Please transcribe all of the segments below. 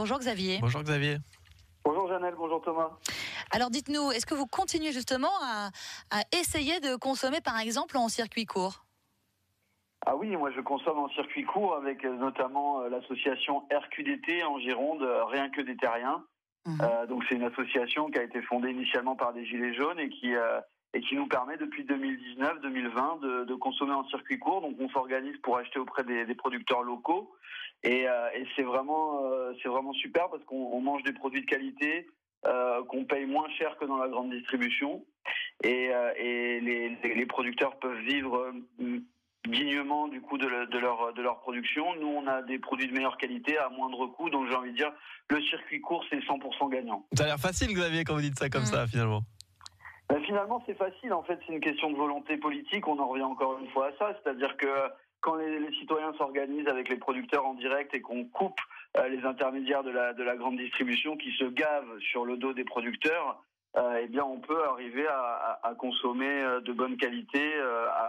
Bonjour Xavier. Bonjour Xavier. Bonjour Janelle, bonjour Thomas. Alors dites-nous, est-ce que vous continuez justement à essayer de consommer par exemple en circuit court ? Ah oui, moi je consomme en circuit court avec notamment l'association RQDT en Gironde, Rien que des Terriens. Donc c'est une association qui a été fondée initialement par des gilets jaunes et qui nous permet depuis 2019-2020 de consommer en circuit court. Donc on s'organise pour acheter auprès des producteurs locaux et c'est vraiment super parce qu'on mange des produits de qualité, qu'on paye moins cher que dans la grande distribution et les producteurs peuvent vivre dignement du coup de leur production. Nous on a des produits de meilleure qualité à moindre coût, donc j'ai envie de dire le circuit court c'est 100% gagnant. Ça a l'air facile Xavier quand vous dites ça comme ça finalement. Finalement c'est facile, en fait c'est une question de volonté politique, on en revient encore une fois à ça, c'est-à-dire que quand les citoyens s'organisent avec les producteurs en direct et qu'on coupe les intermédiaires de la grande distribution qui se gavent sur le dos des producteurs, eh bien on peut arriver à consommer de bonne qualité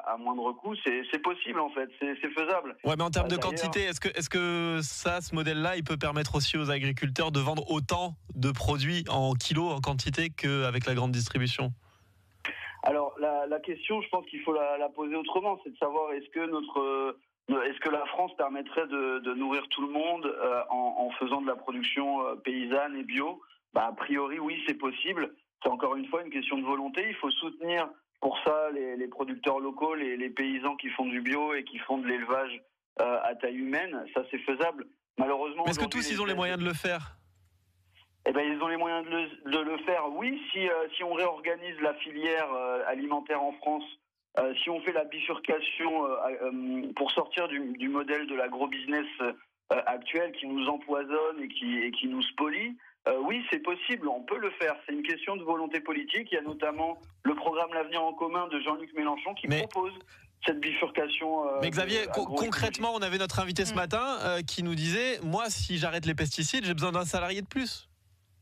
à moindre coût. C'est possible en fait, c'est faisable. Ouais, mais en termes de quantité, est-ce que ce modèle-là, il peut permettre aussi aux agriculteurs de vendre autant de produits en kilos, en quantité, qu'avec la grande distribution ? Alors la question, je pense qu'il faut la poser autrement, c'est de savoir est-ce que la France permettrait de nourrir tout le monde en faisant de la production paysanne et bio ? A priori oui, c'est possible. C'est encore une fois une question de volonté. Il faut soutenir pour ça les producteurs locaux, les paysans qui font du bio et qui font de l'élevage à taille humaine. Ça c'est faisable. Malheureusement. Mais est-ce que tous ils ont les moyens de le faire ? Eh ben, ils ont les moyens de le faire, oui, si on réorganise la filière alimentaire en France, si on fait la bifurcation pour sortir du modèle de l'agro-business actuel qui nous empoisonne et qui nous spolie, oui, c'est possible, on peut le faire. C'est une question de volonté politique. Il y a notamment le programme L'Avenir en commun de Jean-Luc Mélenchon qui propose cette bifurcation. Mais Xavier, concrètement, on avait notre invité ce matin qui nous disait, moi, si j'arrête les pesticides, j'ai besoin d'un salarié de plus.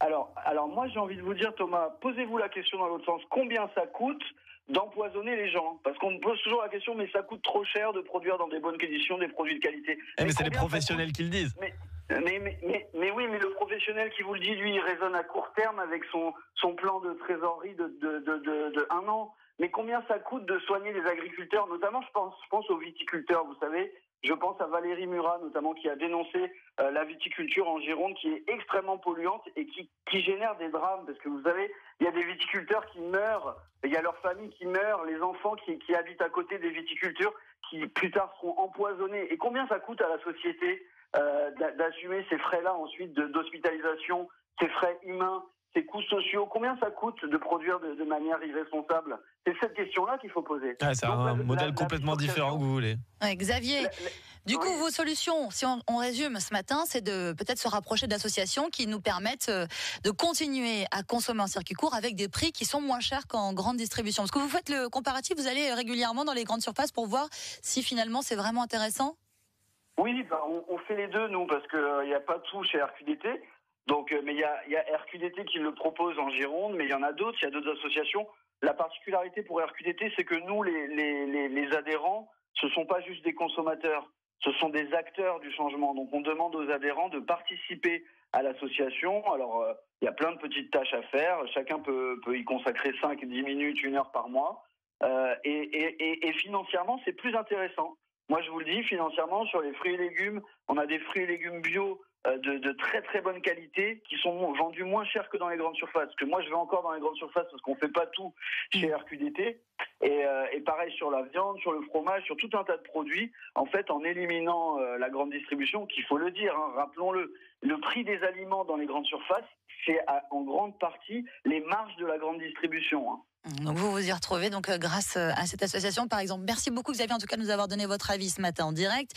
Alors moi j'ai envie de vous dire Thomas, posez-vous la question dans l'autre sens, combien ça coûte d'empoisonner les gens ? Parce qu'on me pose toujours la question, mais ça coûte trop cher de produire dans des bonnes conditions des produits de qualité. Mais c'est les professionnels qui le disent. Mais oui, mais le professionnel qui vous le dit, lui, il raisonne à court terme avec son plan de trésorerie de 1 an. Mais combien ça coûte de soigner les agriculteurs, notamment je pense aux viticulteurs, vous savez. Je pense à Valérie Murat, notamment, qui a dénoncé la viticulture en Gironde, qui est extrêmement polluante et qui génère des drames. Parce que vous savez, il y a des viticulteurs qui meurent, il y a leurs familles qui meurent, les enfants qui habitent à côté des viticultures, qui plus tard seront empoisonnés. Et combien ça coûte à la société d'assumer ces frais-là ensuite d'hospitalisation, ces frais humains, ces coûts sociaux, combien ça coûte de produire de manière irresponsable ? C'est cette question-là qu'il faut poser. C'est un modèle complètement différent que vous voulez. Ouais, Xavier, du coup, vos solutions, si on résume ce matin, c'est de peut-être se rapprocher d'associations qui nous permettent de continuer à consommer en circuit court avec des prix qui sont moins chers qu'en grande distribution. Parce que vous faites le comparatif, vous allez régulièrement dans les grandes surfaces pour voir si finalement c'est vraiment intéressant ? Oui, on fait les deux, nous, parce qu'il n'y a pas tout chez RQDT. Donc, mais il y a RQDT qui le propose en Gironde, mais il y en a d'autres, il y a d'autres associations. La particularité pour RQDT, c'est que nous, les adhérents, ce ne sont pas juste des consommateurs, ce sont des acteurs du changement. Donc, on demande aux adhérents de participer à l'association. Alors, il y a plein de petites tâches à faire. Chacun peut y consacrer 5, 10 minutes, 1 heure par mois. Et financièrement, c'est plus intéressant. Moi, je vous le dis, financièrement, sur les fruits et légumes, on a des fruits et légumes bio de très très bonne qualité qui sont vendus moins cher que dans les grandes surfaces. Parce que moi, je vais encore dans les grandes surfaces parce qu'on fait pas tout chez RQDT. Et pareil sur la viande, sur le fromage, sur tout un tas de produits. En fait, en éliminant la grande distribution, qu'il faut le dire, rappelons-le, le prix des aliments dans les grandes surfaces, c'est en grande partie les marges de la grande distribution. Donc vous y retrouvez donc grâce à cette association par exemple. Merci beaucoup Xavier en tout cas de nous avoir donné votre avis ce matin en direct.